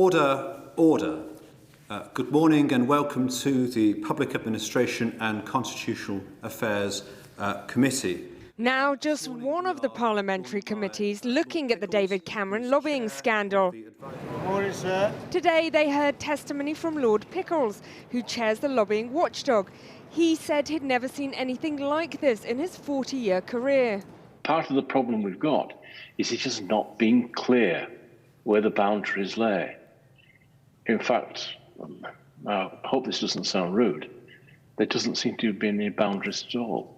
Order, order. Good morning and welcome to the Public Administration and Constitutional Affairs Committee. Now just one of the parliamentary committees looking at the David Cameron lobbying scandal. Morning, sir. Today they heard testimony from Lord Pickles, who chairs the lobbying watchdog. He said he'd never seen anything like this in his 40-year career. Part of the problem we've got is it's just not being clear where the boundaries lay. In fact, I hope this doesn't sound rude, there doesn't seem to be any boundaries at all.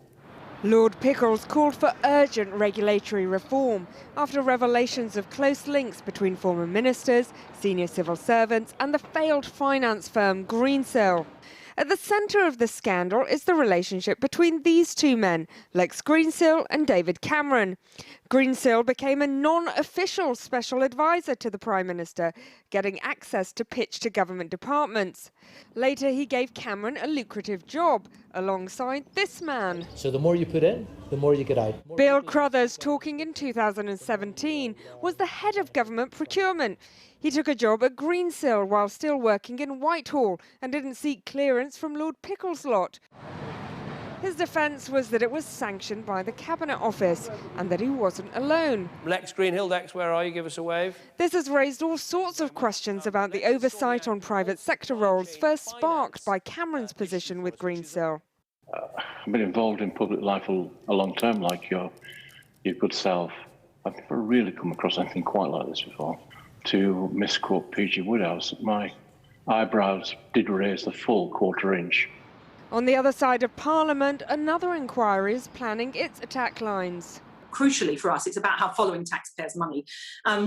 Lord Pickles called for urgent regulatory reform after revelations of close links between former ministers, senior civil servants and the failed finance firm Greensill. At the centre of the scandal is the relationship between these two men, Lex Greensill and David Cameron. Greensill became a non-official special advisor to the Prime Minister, getting access to pitch to government departments. Later, he gave Cameron a lucrative job alongside this man. So the more you put in, the more you get out. Bill Crothers, talking in 2017, was the head of government procurement. He took a job at Greensill while still working in Whitehall and didn't seek clearance from Lord Pickles' lot. His defence was that it was sanctioned by the Cabinet Office and that he wasn't alone. Lex Greenhill, Lex, where are you? Give us a wave. This has raised all sorts of questions about the oversight on private sector roles, first sparked by Cameron's position with Greensill. I've been involved in public life a long time, like your good self. I've never really come across anything quite like this before. To misquote P.G. Woodhouse, my eyebrows did raise the full quarter inch. On the other side of Parliament, another inquiry is planning its attack lines. Crucially for us, it's about how following taxpayers' money.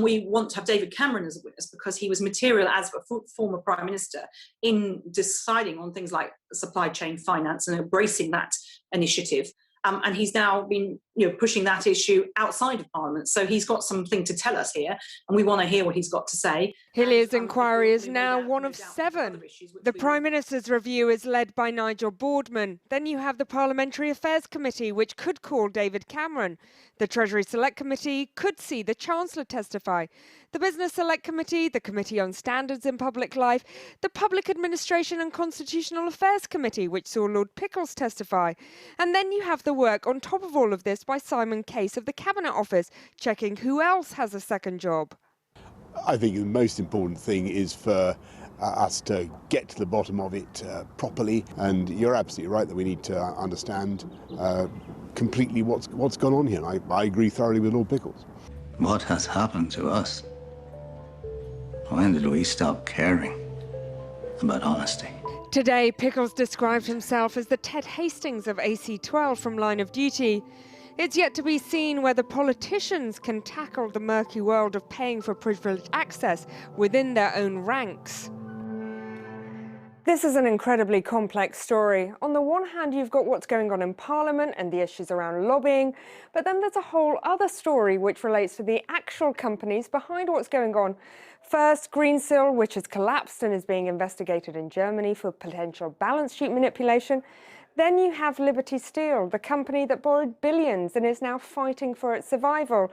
We want to have David Cameron as a witness because he was material as a former Prime Minister in deciding on things like supply chain finance and embracing that initiative. And he's now been pushing that issue outside of Parliament. So he's got something to tell us here, and we want to hear what he's got to say. Hillier's inquiry is now one of 7. The Prime Minister's review is led by Nigel Boardman. Then you have the Parliamentary Affairs Committee, which could call David Cameron. The Treasury Select Committee could see the Chancellor testify. The Business Select Committee, the Committee on Standards in Public Life, the Public Administration and Constitutional Affairs Committee, which saw Lord Pickles testify. And then you have the work on top of all of this by Simon Case of the Cabinet Office, checking who else has a second job. I think the most important thing is for us to get to the bottom of it properly, and you're absolutely right that we need to understand completely what's gone on here. I agree thoroughly with Lord Pickles. What has happened to us? When did we stop caring about honesty? Today, Pickles described himself as the Ted Hastings of AC12 from Line of Duty. It's yet to be seen whether politicians can tackle the murky world of paying for privileged access within their own ranks. This is an incredibly complex story. On the one hand, you've got what's going on in Parliament and the issues around lobbying, but then there's a whole other story which relates to the actual companies behind what's going on. First, Greensill, which has collapsed and is being investigated in Germany for potential balance sheet manipulation. Then you have Liberty Steel, the company that borrowed billions and is now fighting for its survival.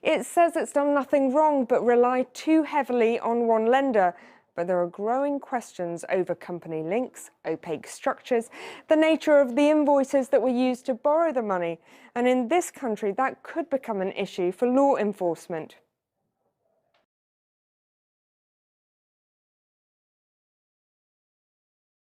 It says it's done nothing wrong but relied too heavily on one lender. But there are growing questions over company links, opaque structures, the nature of the invoices that were used to borrow the money. And in this country, that could become an issue for law enforcement.